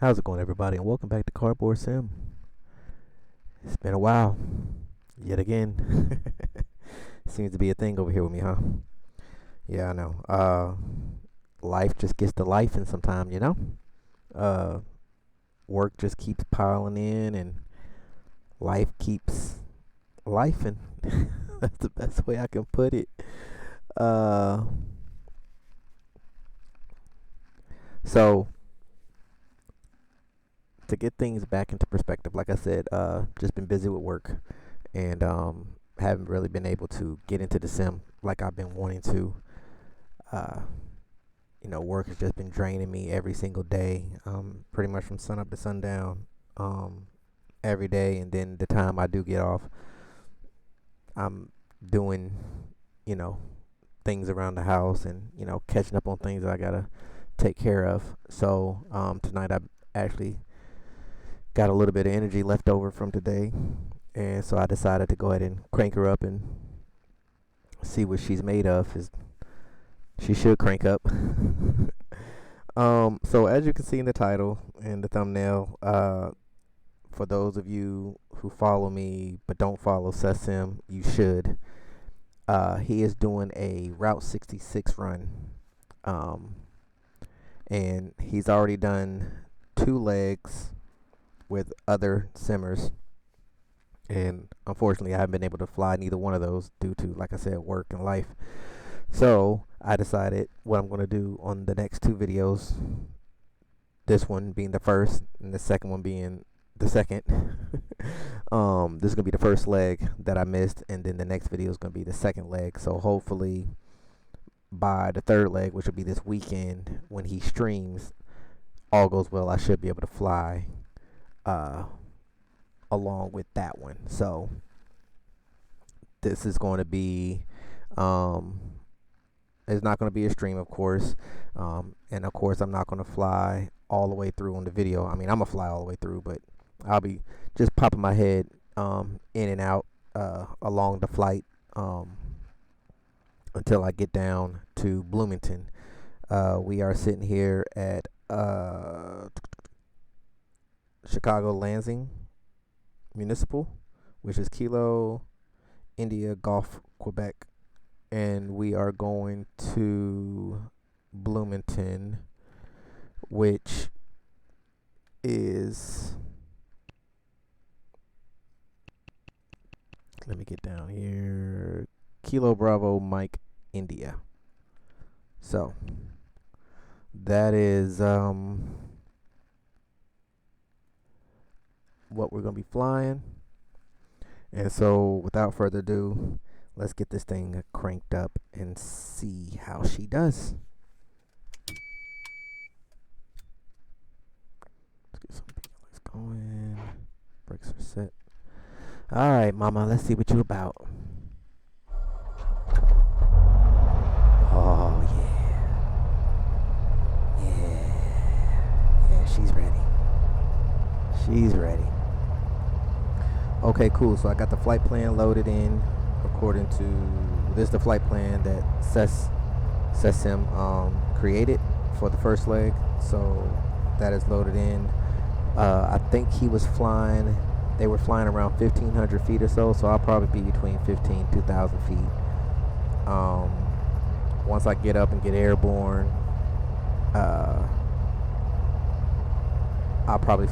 How's it going, everybody, and welcome back to CardboardSim. It's been a while, yet again. Seems to be a thing over here with me, huh? Yeah, I know. Life just gets to life, and sometimes, work just keeps piling in, and life keeps life, and that's the best way I can put it. So to get things back into perspective, like I said, just been busy with work, and haven't really been able to get into the sim like I've been wanting to. Work has just been draining me every single day, pretty much from sun up to sundown, every day. And then the time I do get off, I'm doing, things around the house, and catching up on things that I gotta take care of. So tonight I actually got a little bit of energy left over from today, and so I decided to go ahead and crank her up and see what she's made of. She should crank up. So as you can see in the title and the thumbnail, for those of you who follow me but don't follow SayIntentions, you should. He is doing a Route 66 run, and he's already done 2 legs with other simmers, and unfortunately I haven't been able to fly neither one of those due to, like I said, work and life. So I decided what I'm going to do on the next 2 videos, this one being the first and the second one being the second. This is going to be the first leg that I missed, and then the next video is going to be the second leg. So hopefully by the third leg, which will be this weekend when he streams, all goes well, I should be able to fly along with that one. So this is going to be it's not going to be a stream, of course, and of course I'm not going to fly all the way through on the video. I mean, I'm gonna fly all the way through, but I'll be just popping my head in and out along the flight until I get down to Bloomington. We are sitting here at Chicago Lansing Municipal, which is Kilo India Golf Quebec, and we are going to Bloomington, which is, let me get down here, Kilo Bravo Mike India. So that is what we're going to be flying. And so without further ado, let's get this thing cranked up and see how she does. Let's get some lights going. Brakes are set. All right, mama, let's see what you about. Oh, yeah, she's ready. She's ready. Okay, cool. So I got the flight plan loaded in according to this is the flight plan that SayIntentions created for the first leg. So that is loaded in. I think he was flying, they were flying around 1,500 feet or so, so I'll probably be between 15 and 2,000 feet. Once I get up and get airborne, I'll probably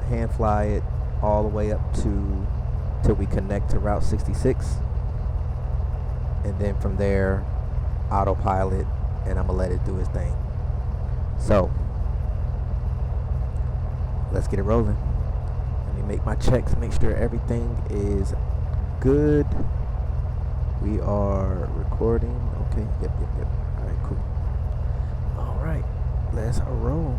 hand fly it all the way up till we connect to Route 66, and then from there autopilot, and I'm gonna let it do its thing. So let's get it rolling. Let me make my checks, make sure everything is good. We are recording. Okay, yep. All right, cool. All right, let's roll.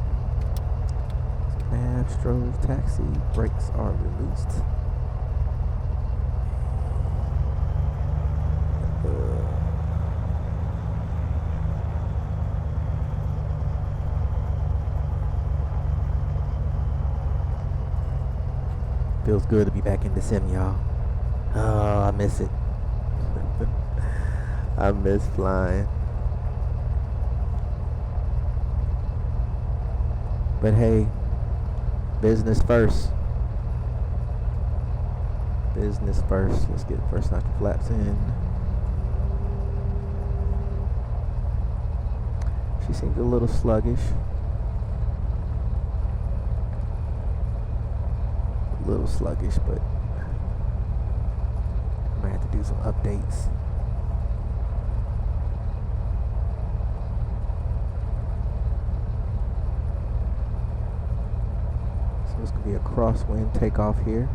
Nav, strobes, taxi, brakes are released. Feels good to be back in the sim, y'all. Oh, I miss it. I miss flying. But hey, business first. Business first. Let's get first knock the flaps in. She seems a little sluggish. A little sluggish, but I might have to do some updates. So it's going to be a crosswind takeoff here.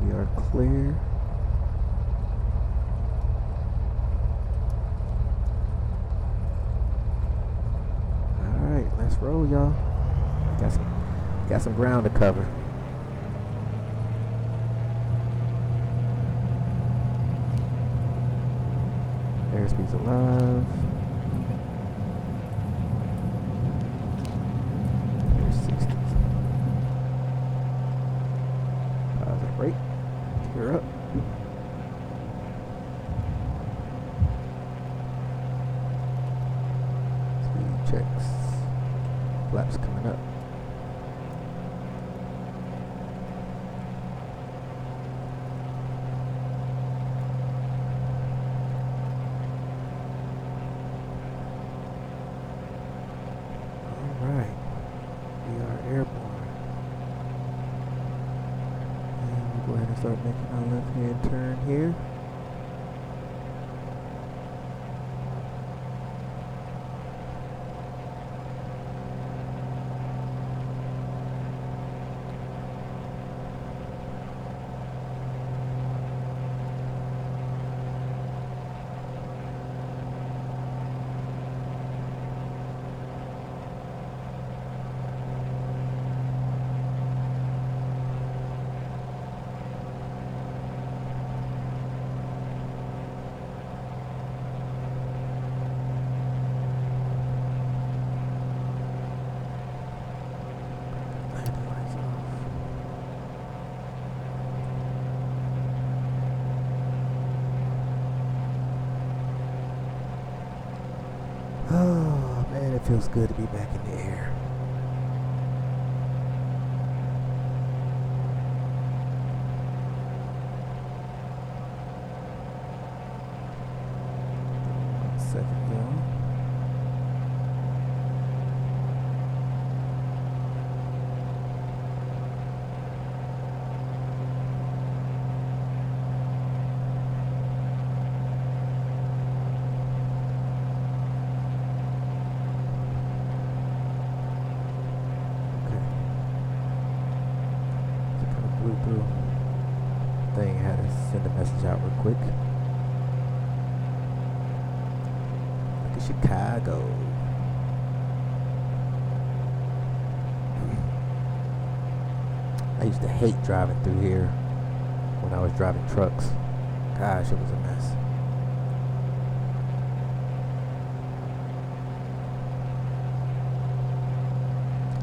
We are clear. Alright, let's roll, y'all. Got some ground to cover. Airspeed's alive. There's 60s. Pause and brake. Gear up. Speed checks. Flaps coming up. Start making our left hand turn here. Oh man, it feels good to be back in the air. One second, y'all. Through thing, had to send a message out real quick. Look at Chicago. I used to hate driving through here when I was driving trucks. Gosh, it was a mess.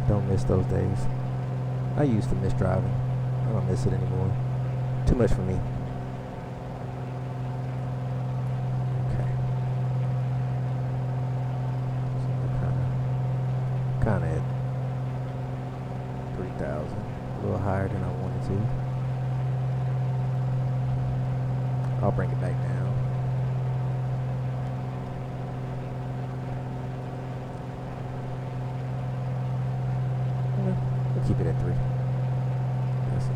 Don't miss those days. I used to miss driving. I don't miss it anymore. Too much for me. Okay. So we're kind of at 3,000. A little higher than I wanted to. I'll bring it back down. We'll keep it at 3. That's not.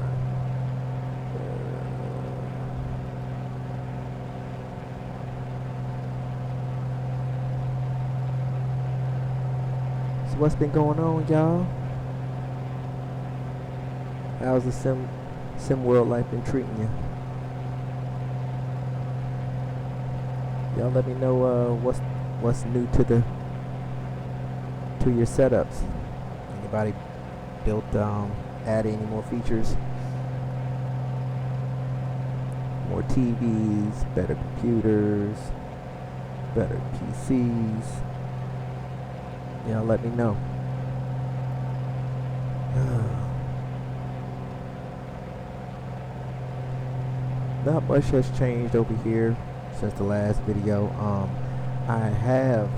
So what's been going on, y'all? How's the sim world life been treating you? Y'all let me know what's new to your setups. Anybody built add any more features? More TVs, better computers, better PCs. Y'all let me know. Not much has changed over here since the last video. I have,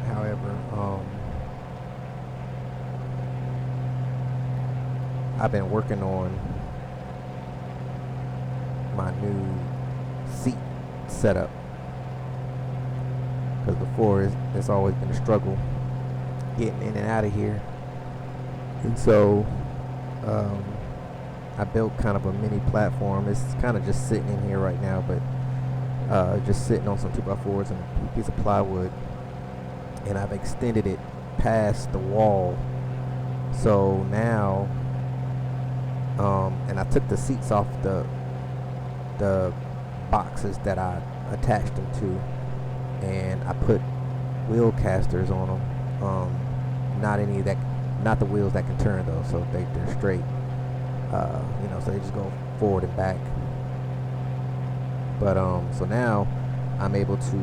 however, I've been working on my new seat setup, because before it's always been a struggle getting in and out of here. And so I built kind of a mini platform. It's kind of just sitting in here right now, but just sitting on some 2x4s and a piece of plywood, and I've extended it past the wall. So now and I took the seats off the boxes that I attached them to, and I put wheel casters on them. Not any of that, not the wheels that can turn though, so they're straight. You know, so they just go forward and back. But so now I'm able to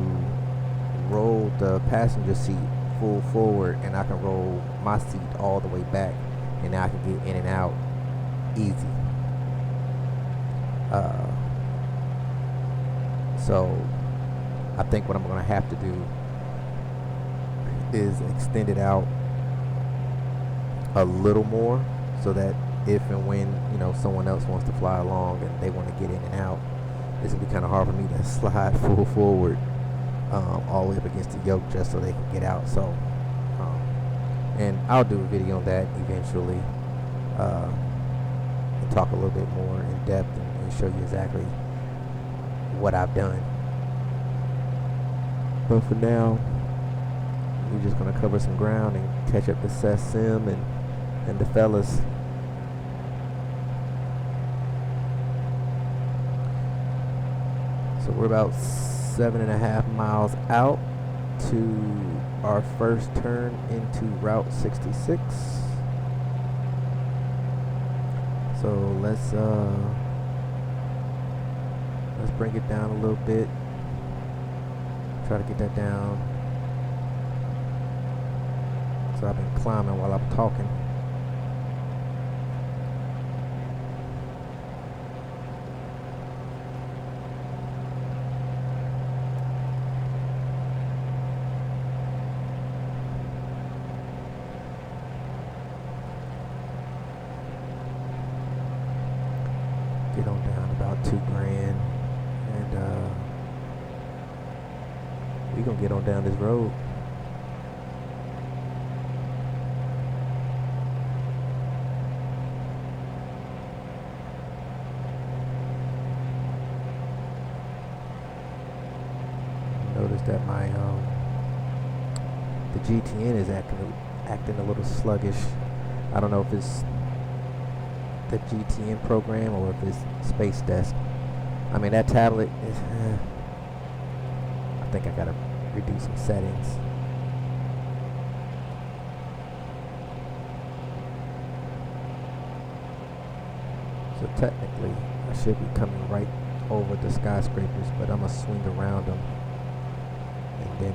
roll the passenger seat full forward, and I can roll my seat all the way back, and now I can get in and out easy. So I think what I'm gonna have to do is extend it out a little more, so that if and when, you know, someone else wants to fly along and they want to get in and out, it's gonna be kind of hard for me to slide full forward all the way up against the yoke just so they can get out. So and I'll do a video on that eventually, and talk a little bit more in depth and show you exactly what I've done. But for now, we're just gonna cover some ground and catch up to SayIntentions and the fellas. So we're about 7.5 miles out to our first turn into Route 66. So let's bring it down a little bit. Try to get that down. So I've been climbing while I'm talking. Get on down about $2,000, and we gonna get on down this road. Notice that my the GTN is acting a little sluggish. I don't know if it's the GTN program or if it's SpaceDesk. I mean, that tablet is I think I gotta redo some settings. So technically I should be coming right over the skyscrapers, but I'm gonna swing around them and then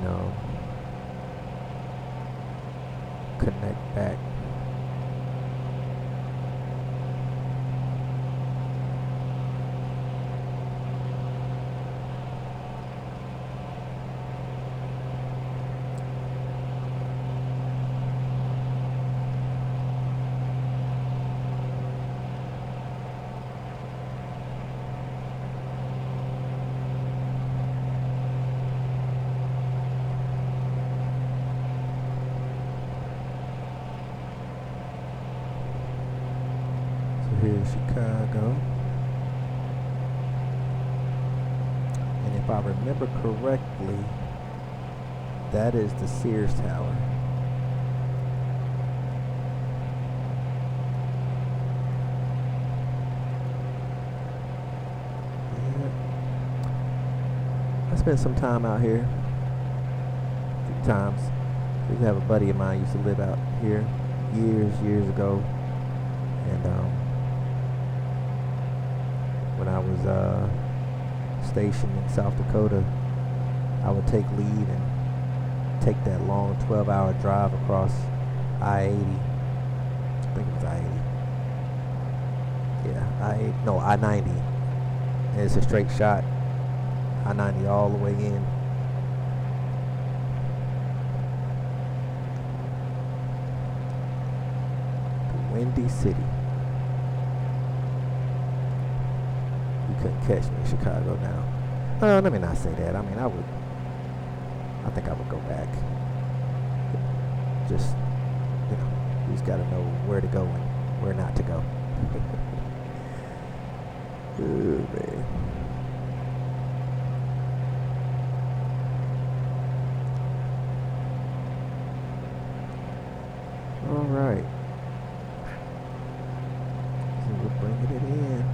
connect back. Here's Chicago, and if I remember correctly, that is the Sears Tower. Yeah. I spent some time out here a few times. I used to have a buddy of mine used to live out here years ago, and when I was stationed in South Dakota, I would take leave and take that long 12-hour drive across I-80. I think it was I-80. Yeah, I-80. No, I-90. And it's a straight shot. I-90 all the way in. The Windy City. couldn't catch me in Chicago now. Let me not say that. I mean, I think I would go back. Just, you just gotta know where to go and where not to go. Oh, man. All right. So we're bringing it in.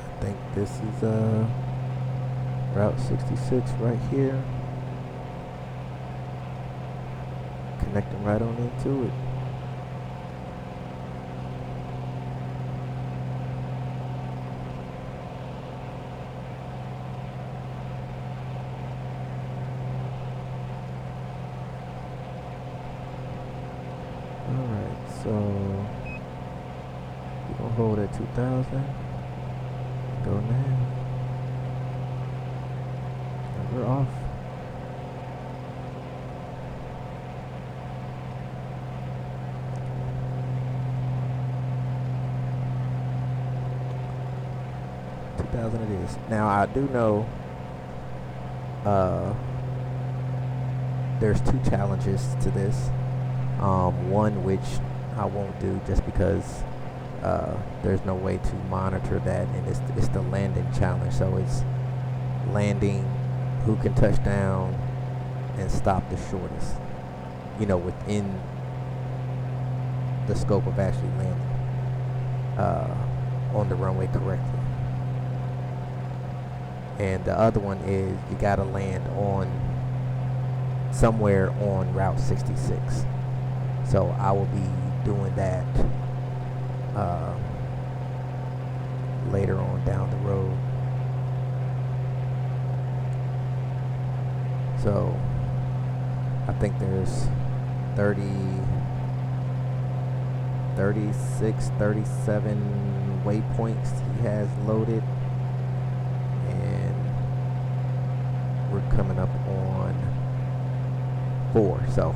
I think this is Route 66 right here. Connecting right on into it. Alright, so we're gonna hold at 2000. Go now. And we're off. It is. Now I do know there's two challenges to this. One which I won't do just because there's no way to monitor that, and it's the landing challenge. So it's landing, who can touch down and stop the shortest, within the scope of actually landing on the runway correctly. And the other one is you gotta land on somewhere on Route 66. So I will be doing that later on down the road. So I think there's 36, 37 waypoints he has loaded. We're coming up on 4, so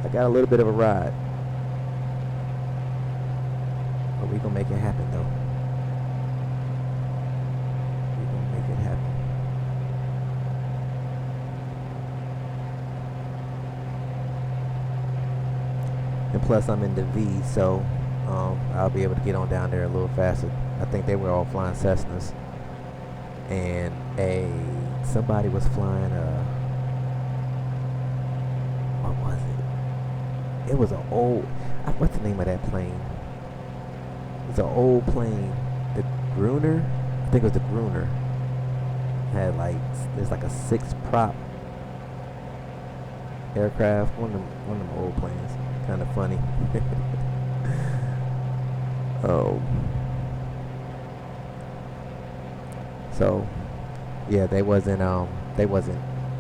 I got a little bit of a ride, but we're gonna make it happen though. We're gonna make it happen. And plus I'm in the V, so I'll be able to get on down there a little faster. I think they were all flying Cessnas, and somebody was flying what was it? It was an old, what's the name of that plane? It's an old plane, the Gruner. I think it was the Gruner. Had there's like a 6-prop aircraft. One of them old planes. Kind of funny. Oh. So yeah, they wasn't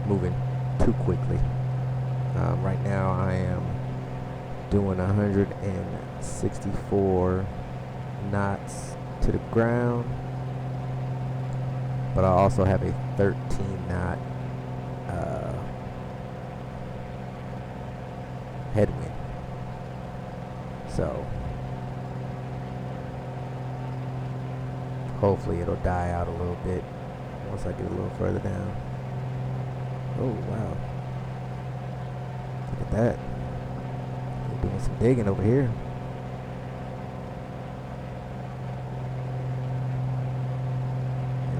moving too quickly. Right now I am doing 164 knots to the ground, but I also have a 13-knot headwind. So hopefully it'll die out a little bit once I get a little further down. Oh wow, look at that. They're doing some digging over here.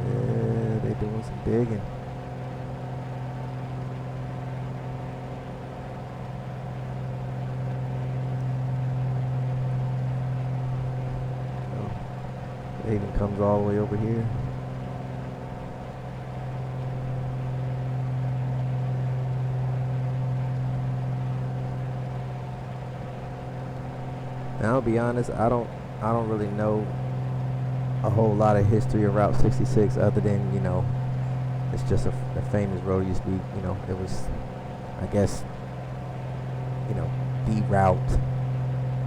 Yeah, they're doing some digging. It even comes all the way over here. Now, I'll be honest, I don't really know a whole lot of history of Route 66 other than, it's just a famous road. Used to be, it was, I guess, the route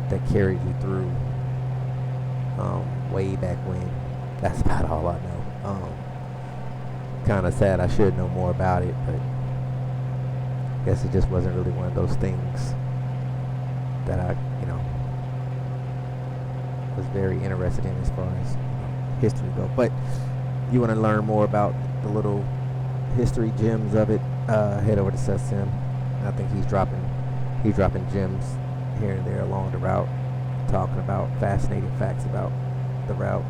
that carried you through way back when. That's about all I know. Kind of sad. I should know more about it, but I guess it just wasn't really one of those things that I, was very interested in as far as history go. But you want to learn more about the little history gems of it, head over to SayIntentions. I think he's dropping gems here and there along the route, talking about fascinating facts about the route.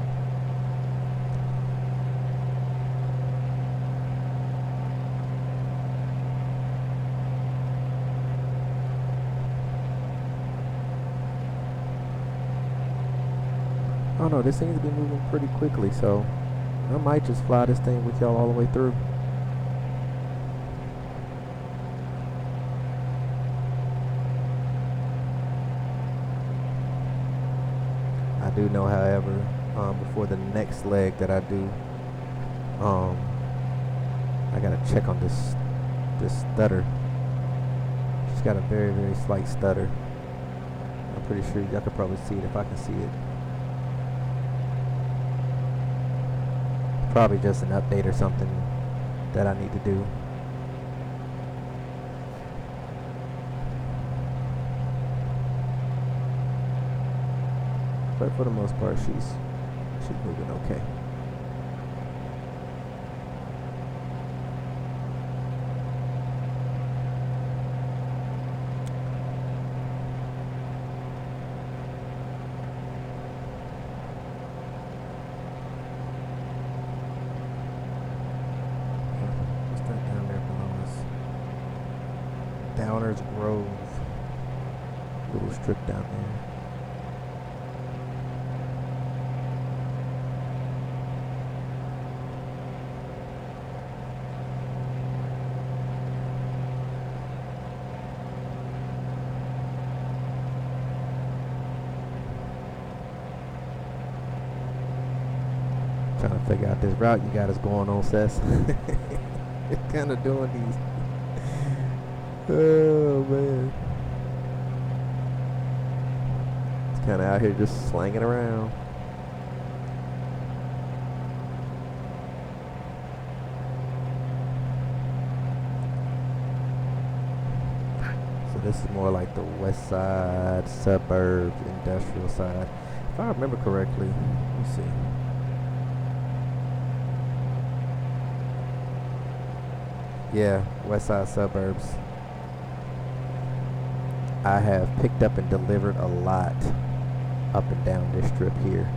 Oh no, this seems to be moving pretty quickly, so I might just fly this thing with y'all all the way through. I do know, however, before the next leg that I do, I gotta check on this stutter. Just got a very, very slight stutter. I'm pretty sure y'all could probably see it if I can see it. Probably just an update or something that I need to do. But for the most part, she's moving okay. Grove, little strip down there. Trying to figure out this route you got us going on, Sess. It's kind of doing these. Oh man, it's kind of out here just slanging around. So this is more like the west side, suburbs, industrial side. If I remember correctly, let me see. Yeah, west side suburbs. I have picked up and delivered a lot up and down this strip here.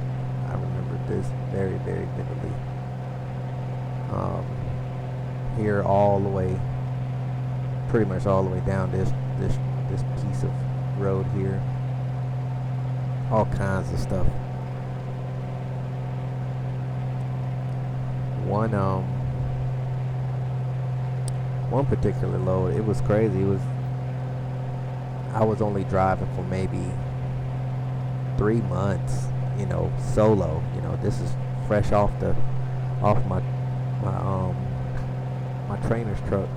I remember this very, very vividly. Here all the way, pretty much all the way down this piece of road here. All kinds of stuff. One particular load, it was crazy. I was only driving for maybe 3 months, solo. This is fresh off my trainer's truck,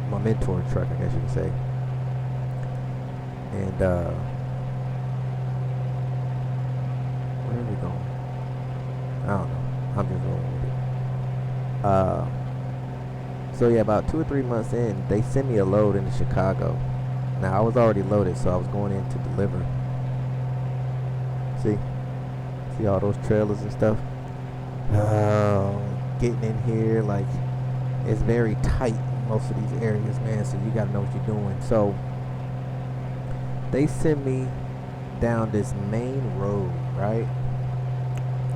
my mentor truck, I guess you could say. And where are we going? I don't know. I'm just rolling with it. So yeah, about 2 or 3 months in, they sent me a load into Chicago. Now I was already loaded, so I was going in to deliver. See all those trailers and stuff. Getting in here, like, it's very tight in most of these areas, man. So you gotta know what you're doing. So they send me down this main road, right?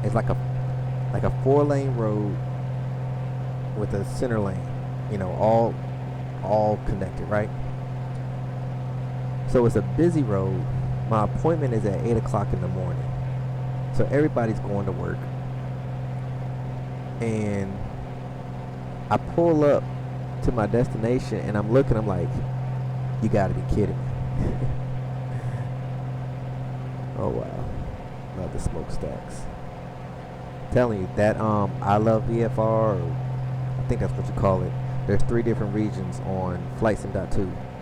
It's like a 4-lane road with a center lane, all connected, right? So it's a busy road. My appointment is at 8 o'clock in the morning. So everybody's going to work. And I pull up to my destination and I'm looking, I'm like, you gotta be kidding me. Oh wow. Love the smokestacks. Telling you that I love VFR, or I think that's what you call it. There's 3 different regions on flightsim.2.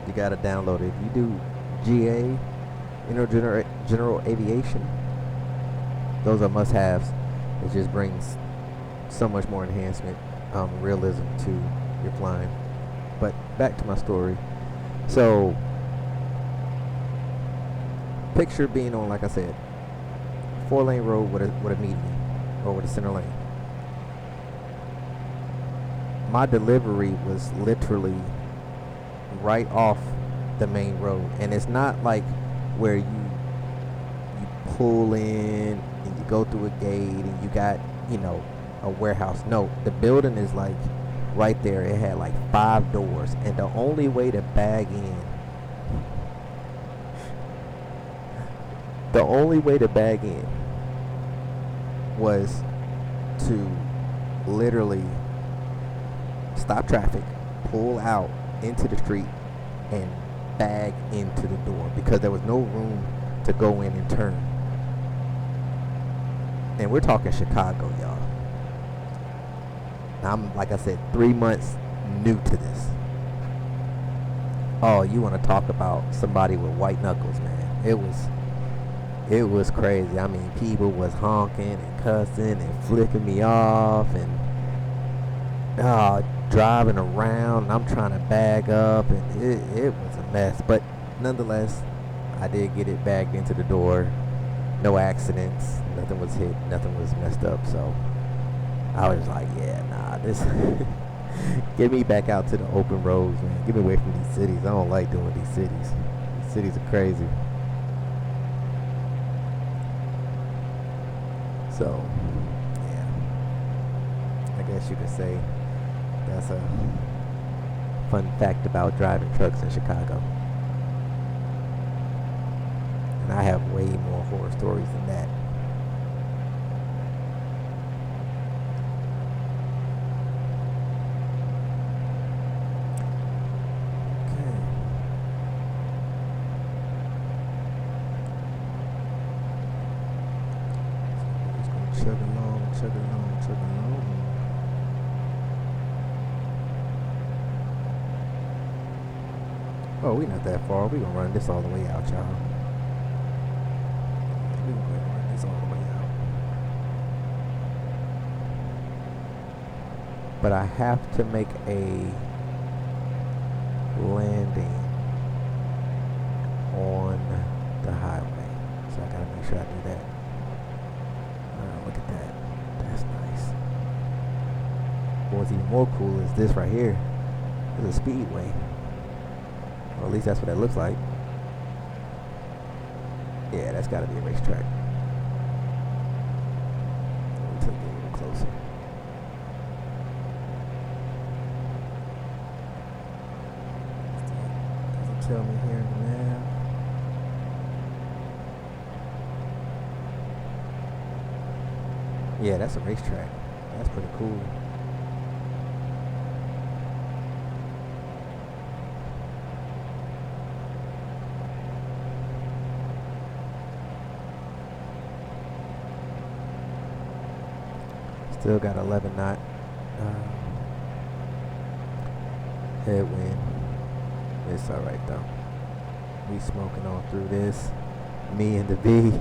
You gotta download it. If you do GA, General Aviation, those are must-haves. It just brings so much more enhancement, realism to your flying. But back to my story. So picture being on, like I said, 4-lane road with a median or with a center lane. My delivery was literally right off the main road, and it's not like where you pull in and you go through a gate and you got, you know, a warehouse. No, the building is like right there. It had like 5 doors, and the only way to bag in, was to literally stop traffic, pull out into the street, and bag into the door, because there was no room to go in and turn. And we're talking Chicago, y'all. I'm, like I said, 3 months new to this. Oh, you want to talk about somebody with white knuckles, man. It was crazy. I mean, people was honking and cussing and flipping me off and driving around. And I'm trying to bag up, and it was a mess. But nonetheless, I did get it bagged into the door. No accidents. Nothing was hit. Nothing was messed up. So I was like, yeah, nah, this get me back out to the open roads, man. Get me away from these cities. I don't like doing these cities. These cities are crazy. So, yeah, I guess you could say that's a fun fact about driving trucks in Chicago. And I have way more horror stories than that. Chug along. Oh, we not that far. We gonna run this all the way out, y'all. We gonna run this all the way out. But I have to make a landing on the highway, so I gotta make sure I do that. Look at that. That's nice. What's even more cool is this right here. This is a speedway. Or at least that's what that looks like. Yeah, that's gotta be a racetrack. Let me take it a little closer. Doesn't tell me here in the map. Yeah, that's a racetrack. That's pretty cool. Still got 11 knot headwind. It's alright though. We smoking on through this. Me and the V.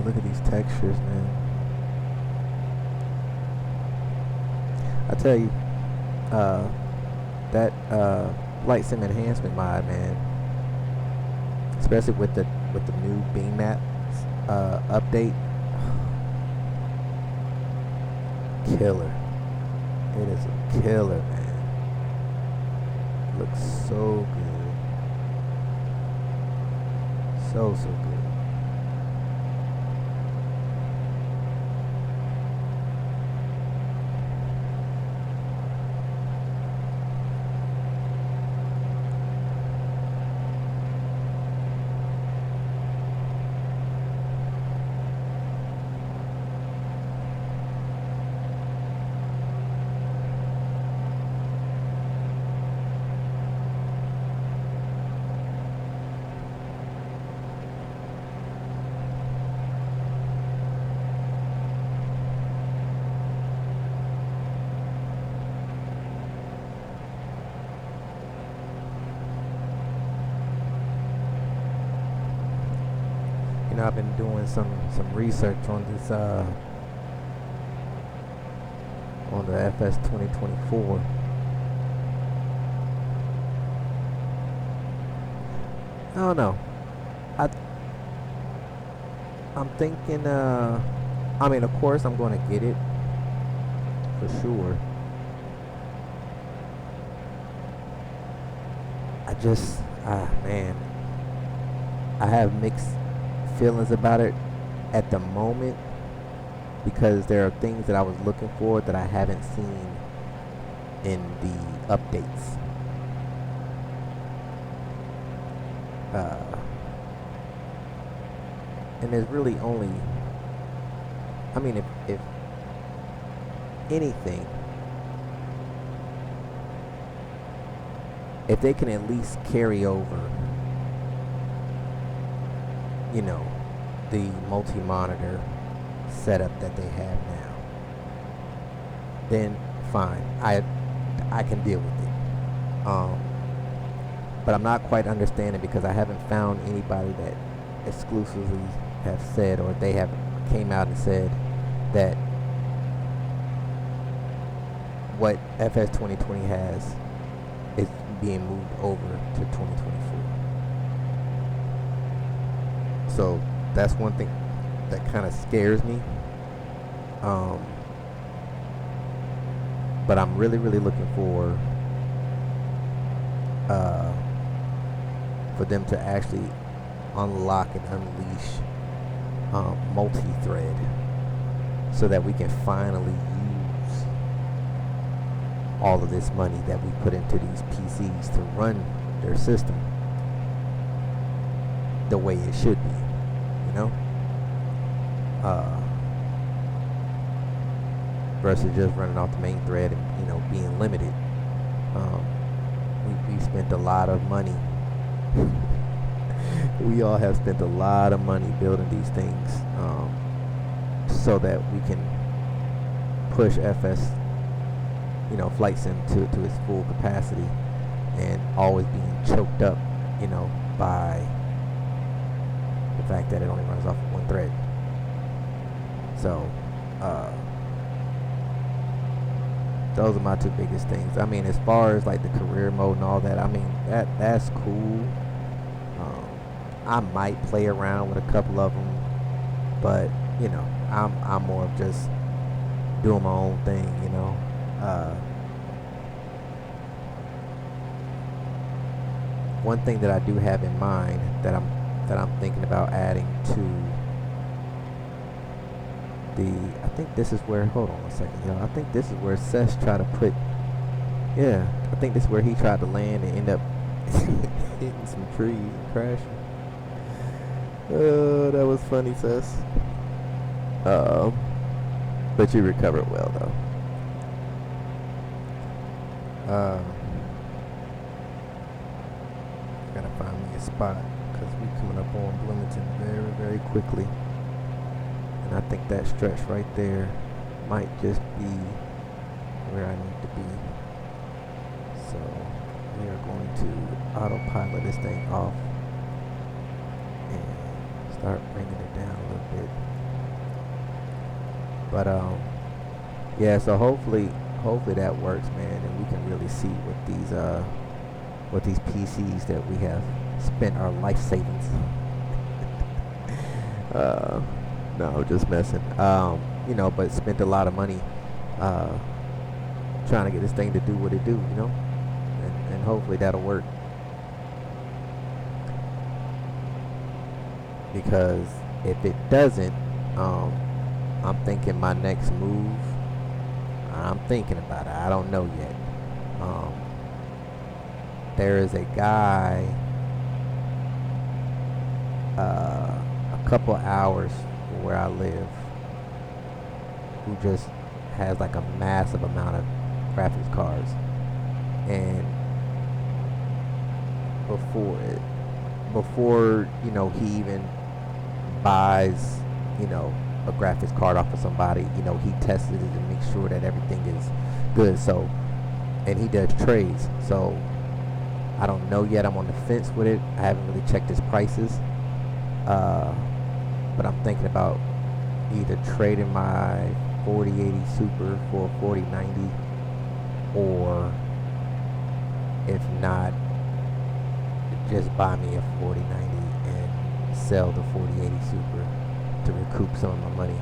Look at these textures, man. I tell you, that FlightSim enhancement mod, man, especially with the new beam maps update, killer. It is a killer, man. Looks so good, so good. you know, I've been doing some research on this on the FS 2024. I don't know. I'm thinking. I mean, of course, I'm going to get it for sure. I just, man, I have mixed feelings about it at the moment because there are things that I was looking for that I haven't seen in the updates. And there's really only, I mean, if anything, if they can at least carry over, you know, the multi-monitor setup that they have now, then fine, I can deal with it. But I'm not quite understanding because I haven't found anybody that exclusively have said, or they have came out and said that what FS 2020 has is being moved over to 2024. So that's one thing that kind of scares me. But I'm really looking for them to actually unlock and unleash multi-thread so that we can finally use all of this money that we put into these PCs to run their system the way it should be, you know, versus just running off the main thread and, you know, being limited. We spent a lot of money. We all have spent a lot of money building these things so that we can push FS, you know, flight sim to its full capacity, and always being choked up, you know, by the fact that it only runs off of one thread. So those are my two biggest things. I mean, as far as like the career mode and all that, I mean, that's cool. I might play around with a couple of them, but you know, I'm more of just doing my own thing, you know. One thing that I do have in mind that I'm thinking about adding to I think this is where, hold on a second, y'all. I think this is where Seth tried to put, yeah, I think this is where he tried to land and end up hitting some trees and crashing. Oh, that was funny, Seth. But you recovered well, though. Gotta find me a spot because we're coming up on Bloomington very quickly. And I think that stretch right there might just be where I need to be. So we are going to autopilot this thing off and start bringing it down a little bit. But yeah, so hopefully that works, man, and we can really see what these PCs that we have spent our life savings. No, just messing. You know, but spent a lot of money trying to get this thing to do what it do, you know, and hopefully that'll work. Because if it doesn't, I'm thinking my next move. I'm thinking about it. I don't know yet. There is a guy a couple hours from where I live who just has like a massive amount of graphics cards, and before you know, he even buys, you know, a graphics card off of somebody, you know, he tested it to make sure that everything is good. So, and he does trades, so I don't know yet. I'm on the fence with it. I haven't really checked his prices. but I'm thinking about either trading my 4080 Super for a 4090, or if not, just buy me a 4090 and sell the 4080 Super to recoup some of my money.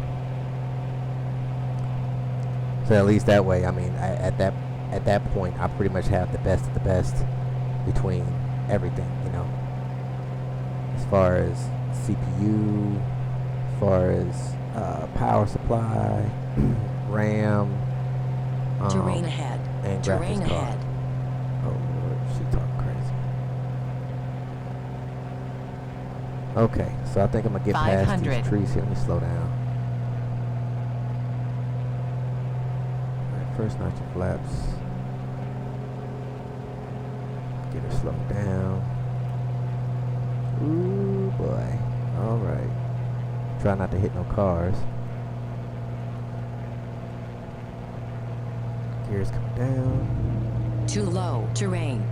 So at least that way, I mean, at that point, I pretty much have the best of the best between everything, you know, as far as CPU, as far as power supply, RAM, terrain ahead, and terrain graphics card. ahead. Oh Lord, she talking crazy. Okay, so I think I'm gonna get past 500. these trees here. Let me slow down. Alright, first notch your flaps. Get her slowed down. Ooh boy. Alright. Try not to hit no cars. Gears come down. Too low, terrain.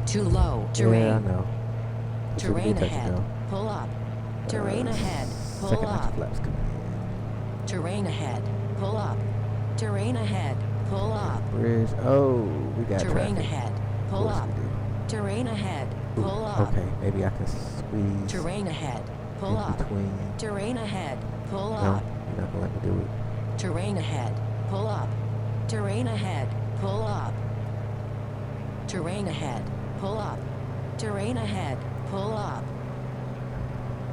Too low, terrain. Yeah, I know. Terrain ahead, pull up. Terrain ahead, pull second up. notch flaps coming in. Terrain ahead, pull up. Terrain ahead, pull up. Bridge. Oh, we got Terrain traffic. ahead, pull up. We do. Terrain ahead, Ooh, pull up. okay, maybe I can squeeze Terrain ahead, pull in up. between. Terrain ahead, pull No, up. you're not gonna let me do it. Terrain ahead, pull up. Terrain ahead, pull up. Terrain ahead, pull up. Terrain ahead, pull up.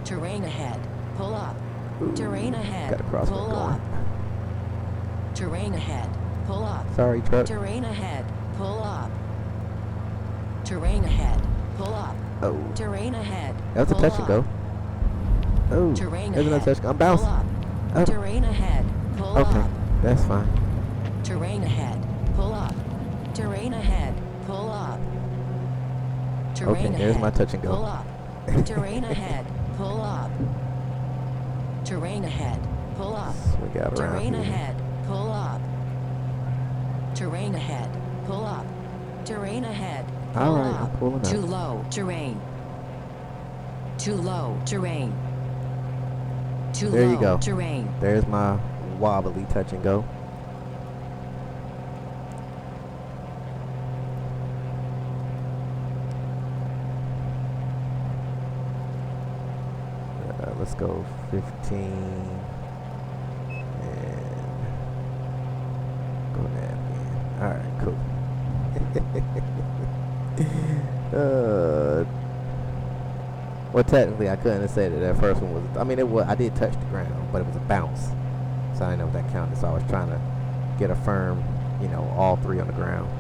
Terrain ahead, pull up. Ooh, Terrain ahead, got a crosswalk pull going. up. Terrain ahead, pull up. Sorry, truck. Terrain ahead, pull up. Terrain ahead, pull up. Oh, Terrain ahead, that was a pull touch and go. up. Oh, Terrain there's another ahead, touch and go. I'm pull bouncing. up. Oh, Terrain ahead, pull okay, up. that's fine. Terrain ahead, pull up. Terrain ahead, pull up. Terrain Okay, there's ahead, my touch and go. pull up. Terrain ahead, pull up. Terrain ahead, pull up. We got around Terrain here. ahead, pull up. Terrain ahead, pull up. Terrain ahead, pull All right, up. I'm pulling up. Too low, terrain. Too low, terrain. Too There low, you go. terrain. There's my wobbly touch and go. Let's go 15 and go nav again. All right, cool. Well, technically, I couldn't have said that first one was. I mean, it was. I did touch the ground, but it was a bounce, so I didn't know if that counted. So I was trying to get a firm, you know, all three on the ground.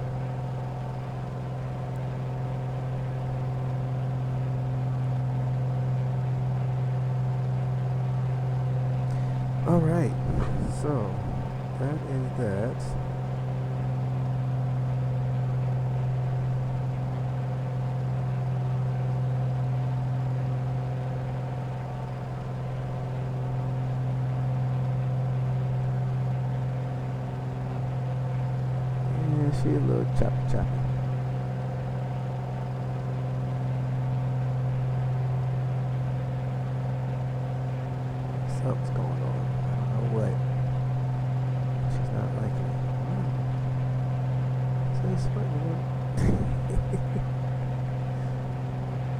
All right, so that is that. Yeah, she a little choppy. Something's going on. I don't know what. She's not liking it. So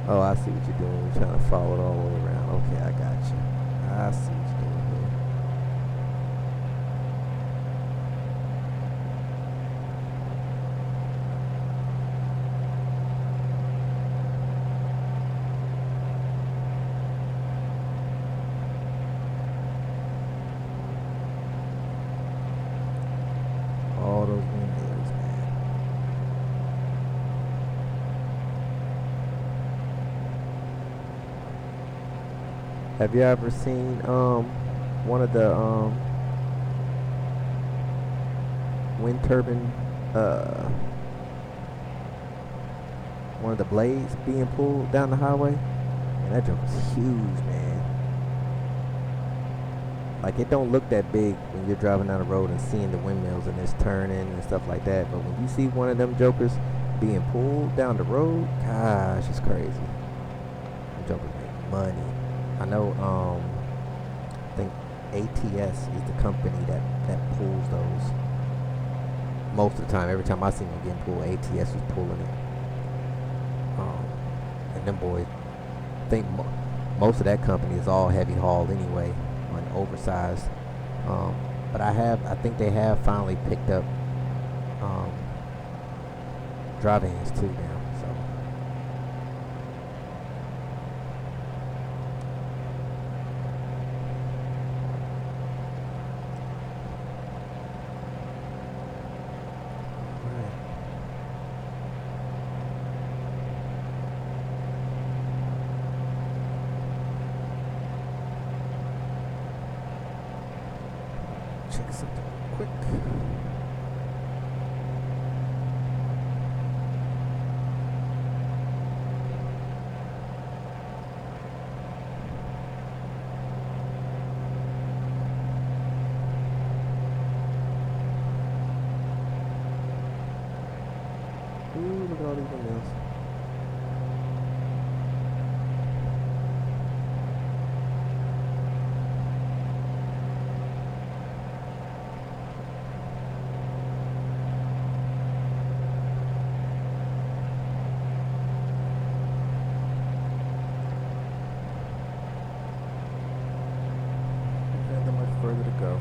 oh, I see what you're doing. You're trying to follow it all the way around. Okay, I got you. I see what you're doing here. All those windmills, man. Have you ever seen one of the wind turbine one of the blades being pulled down the highway? Man, that joke is huge, man. Like, it don't look that big when you're driving down the road and seeing the windmills and it's turning and stuff like that. But when you see one of them jokers being pulled down the road, gosh, it's crazy. Them jokers make money. I know I think ATS is the company that pulls those most of the time. Every time I see them getting pulled, ATS is pulling it. And them boys, I think most of that company is all heavy haul anyway, on oversized. But I think they have finally picked up dry vans too now. So check something real quick. Ooh, look at all these windmills. Further to go.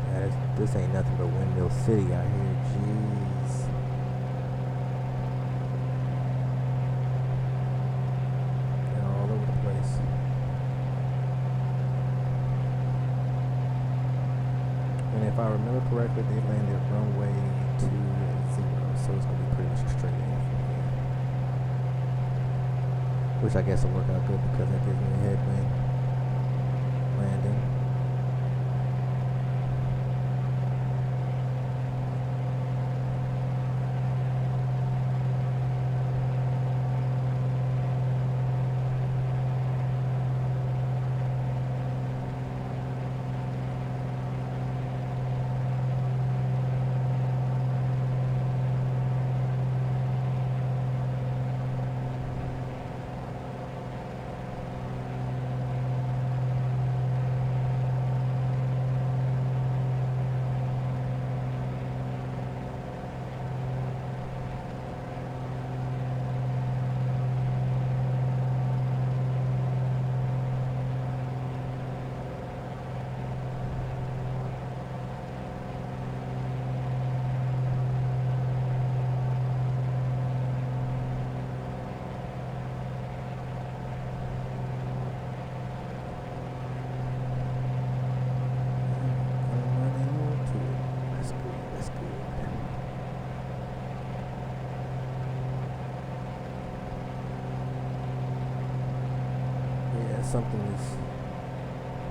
Yeah, this ain't nothing but Windmill City out here. Jeez. They're all over the place. And if I remember correctly, they landed runway 20, so it's gonna be pretty much a straight in from here. Which I guess will work out good because that gives me a headwind. Landing.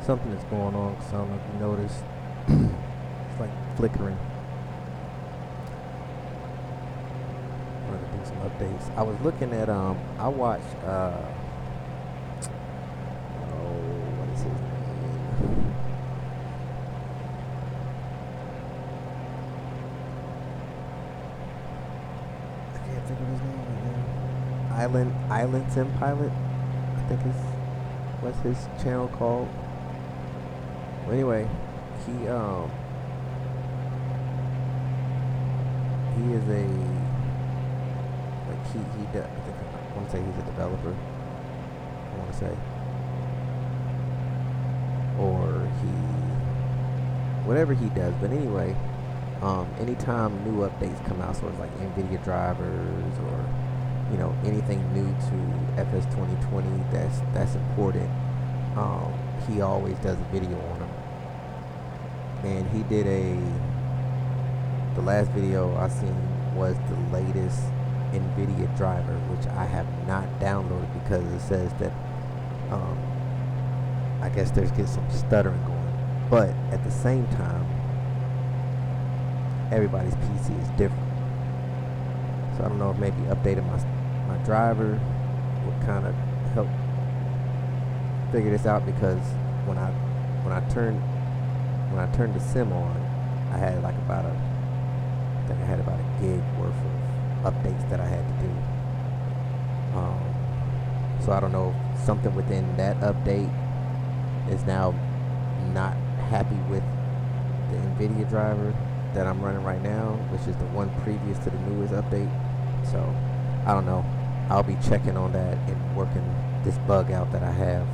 Something is going on, because I don't know if you noticed. It's like flickering. I'm gonna do some updates. I was looking at I watched what is his name? I can't think of his name right now. Island Sim Pilot, I think is what's his channel called. Well, anyway, he is a he does, I want to say he's a developer. I want to say, or whatever he does. But anyway, anytime new updates come out, sort of like NVIDIA drivers or anything new to FS 2020 that's important, he always does a video on them. And he did the last video I seen was the latest NVIDIA driver, which I have not downloaded because it says that I guess there's some stuttering going. But at the same time, everybody's PC is different. So I don't know if maybe updating my driver would kind of help figure this out, because when I turned the sim on, I had like about a gig worth of updates that I had to do. So I don't know if something within that update is now not happy with the NVIDIA driver that I'm running right now, which is the one previous to the newest update. So I don't know. I'll be checking on that and working this bug out that I have,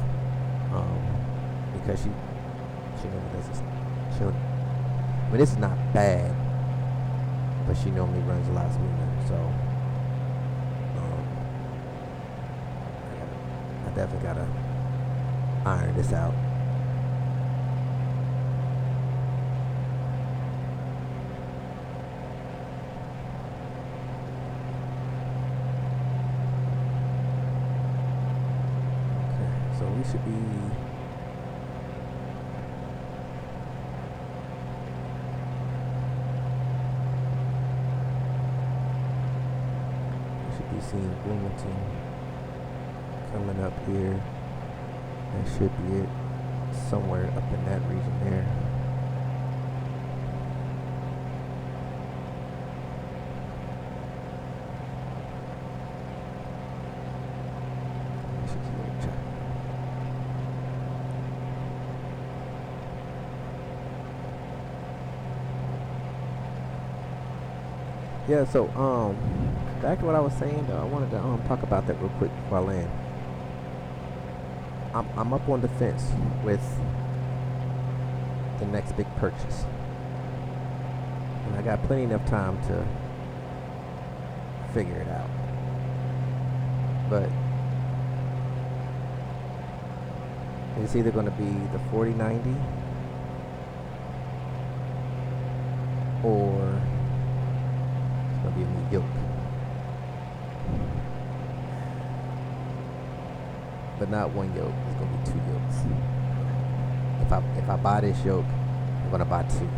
because she normally does this. I mean, this is not bad, but she normally runs a lot smoother. So I definitely gotta iron this out. So we should be seeing Bloomington coming up here. That should be it, somewhere up in that region there. Yeah, so back to what I was saying though, I wanted to talk about that real quick before I land. I'm up on the fence with the next big purchase, and I got plenty enough time to figure it out. But it's either going to be the 4090 or it's going to be a new yoke. But not one yoke, it's going to be two yokes. If I buy this yoke, I'm going to buy two.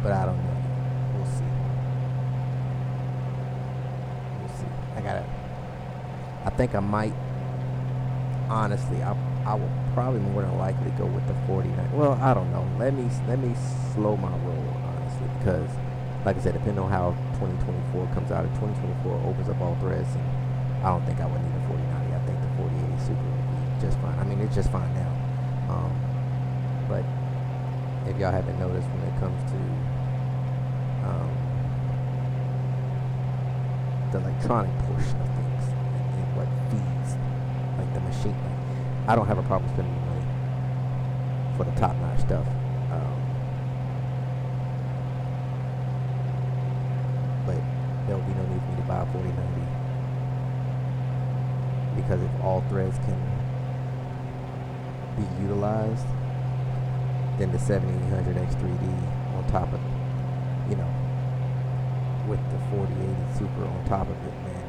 But I don't know. We'll see. I think I might, honestly, I will probably more than likely go with the 49. Well, I don't know. Let me slow my roll, honestly, because like I said, depending on how 2024 comes out, if 2024 opens up all threads, and I don't think I would need a 4090. I think the 4080 Super would be just fine. I mean, it's just fine now. But if y'all haven't noticed, when it comes to the electronic portion of things and what feeds like the machine, I don't have a problem spending money for the top-notch stuff. But there will be no need for me to buy a 4090, because if all threads can be utilized, then the 7800 X3D on top of, with the 4080 Super on top of it, man,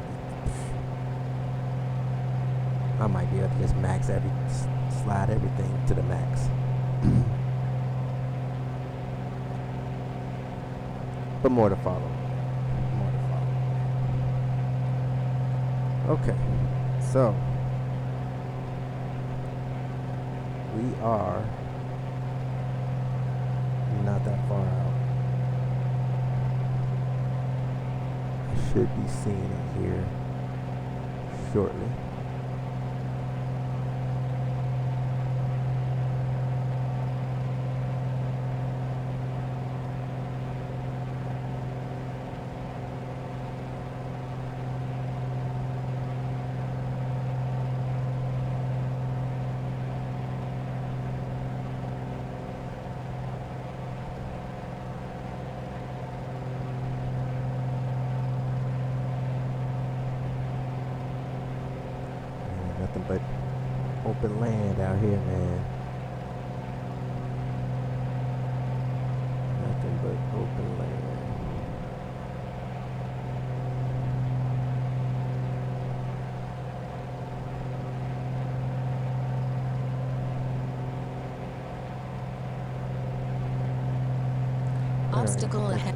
I might be able to just slide everything to the max. But more to follow. Okay, so we are not that far out. I should be seeing it here shortly. Nothing but open land out here, man. Nothing but open land. Obstacle ahead.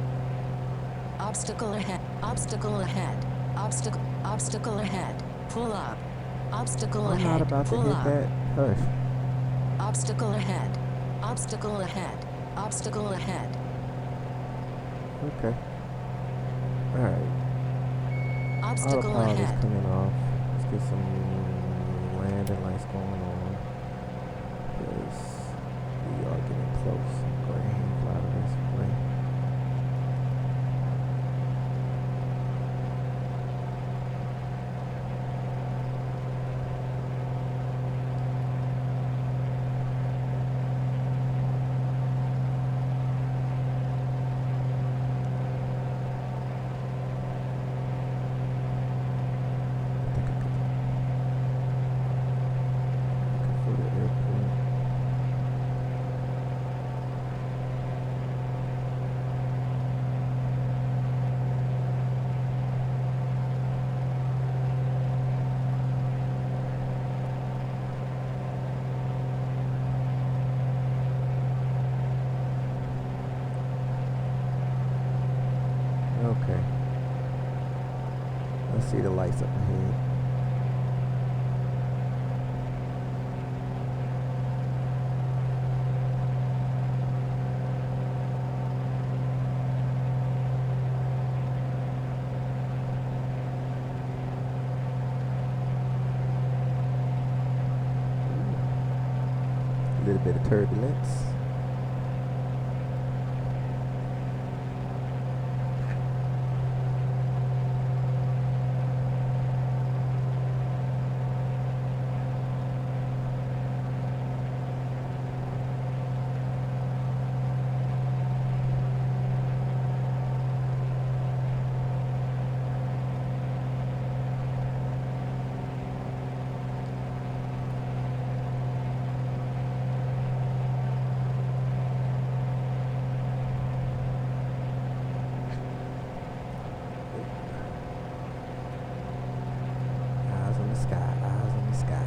Obstacle ahead. Obstacle ahead. Obstacle ahead. Pull up. Obstacle I'm ahead. not about to Pull hit up. that. Hush. Obstacle ahead. Obstacle ahead. Obstacle ahead. Okay. Alright. Obstacle Autopilot is ahead. coming off. Let's get some landing lights going on. Because we are getting close. Go ahead and fly to this plane. For the airport. Okay. Let's see the lights up ahead. A little bit of turbulence. Eyes on the sky, eyes on the sky.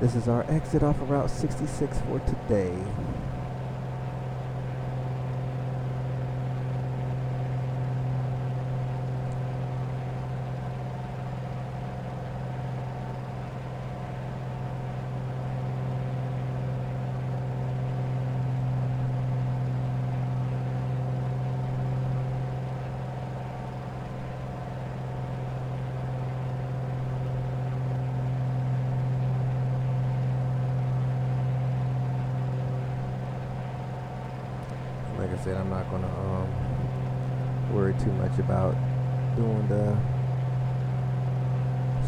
This is our exit off of Route 66 for today. Like I said, I'm not gonna worry too much about doing the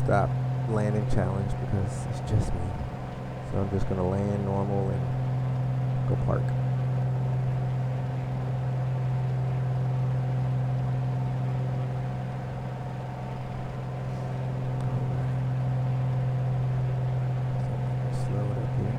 stop landing challenge because it's just me. So I'm just gonna land normal and go park. Slow it up here.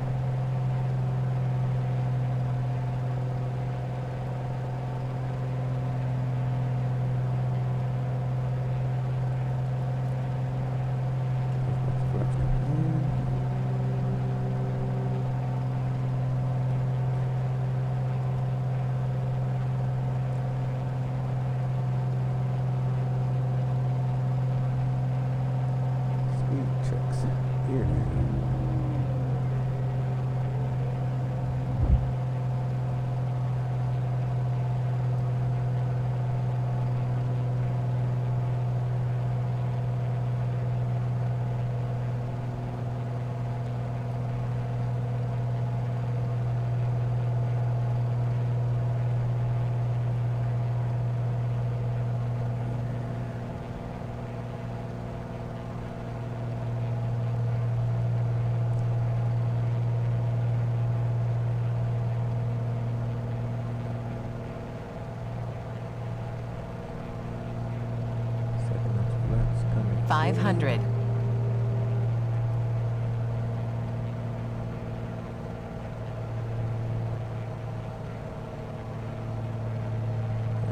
500.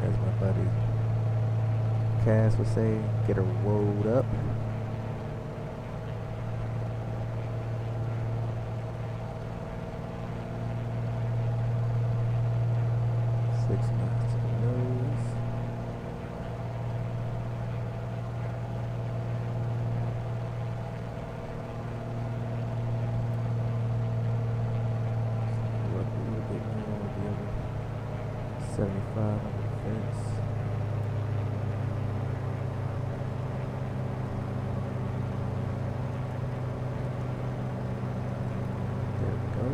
As my buddy Cass would say, get her woed up. Six knots to the nose. Look a little bit more on the other 75 on the fence. There we go.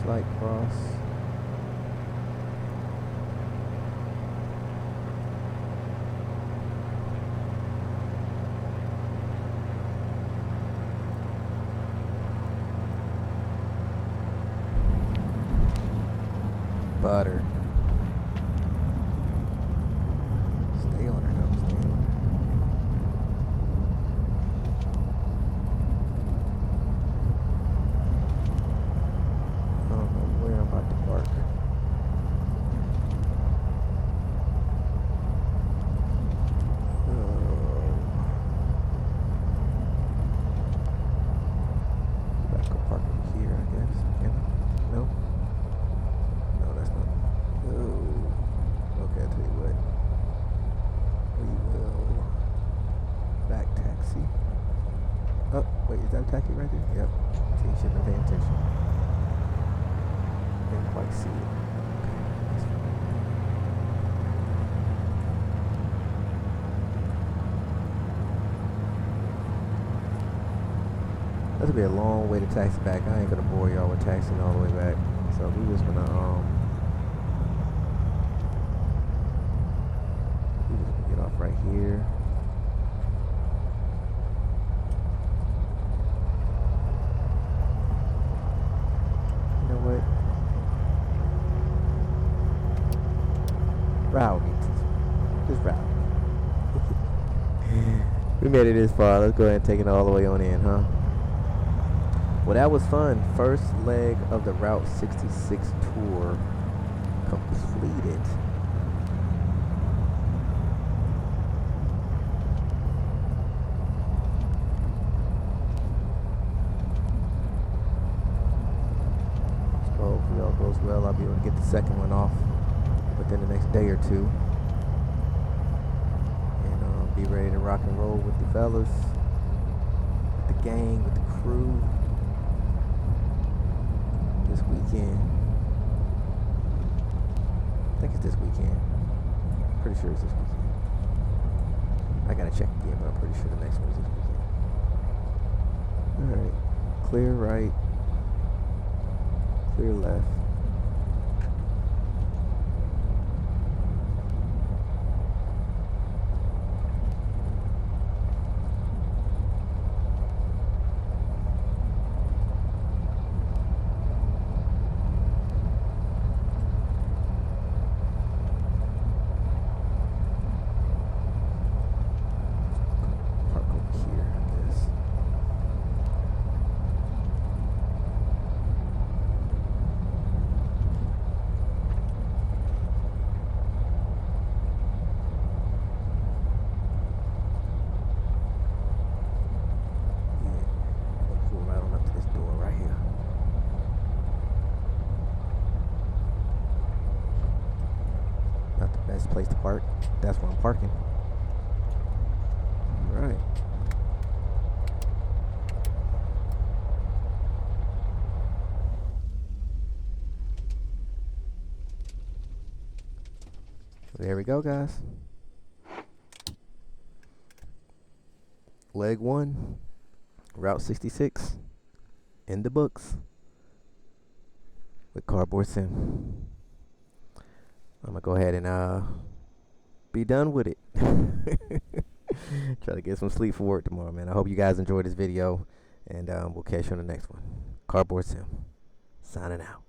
Slight cross. Butter. Stay on her, no, stay on her. I don't know where I'm about to park. About to go park over here, I guess. Can I? No? No, that's not. Oh. Okay, I'll tell you what. We will back taxi. Oh, wait, is that a taxi right there? Yep. See, you should have been paying attention. Didn't quite see it. Okay, that's fine. That's gonna be a long way to taxi back. I ain't gonna bore y'all with taxiing all the way back. So we just gonna get off right here. You know what? Route me. Just route. We made it this far. Let's go ahead and take it all the way on in, huh? Well, that was fun. First leg of the Route 66 Tour completed. So hopefully all goes well. I'll be able to get the second one off within the next day or two. And be ready to rock and roll with the fellas, with the gang, with the crew. This weekend. I think it's this weekend. Pretty sure it's this weekend. I gotta check again, but I'm pretty sure the next one is this weekend. Alright. Clear right. Clear left. Best place to park. That's where I'm parking. All right. There we go, guys. Leg 1, Route 66, in the books with CardboardSim. I'm gonna go ahead and be done with it. Try to get some sleep for work tomorrow, man. I hope you guys enjoyed this video, and we'll catch you on the next one. CardboardSim, signing out.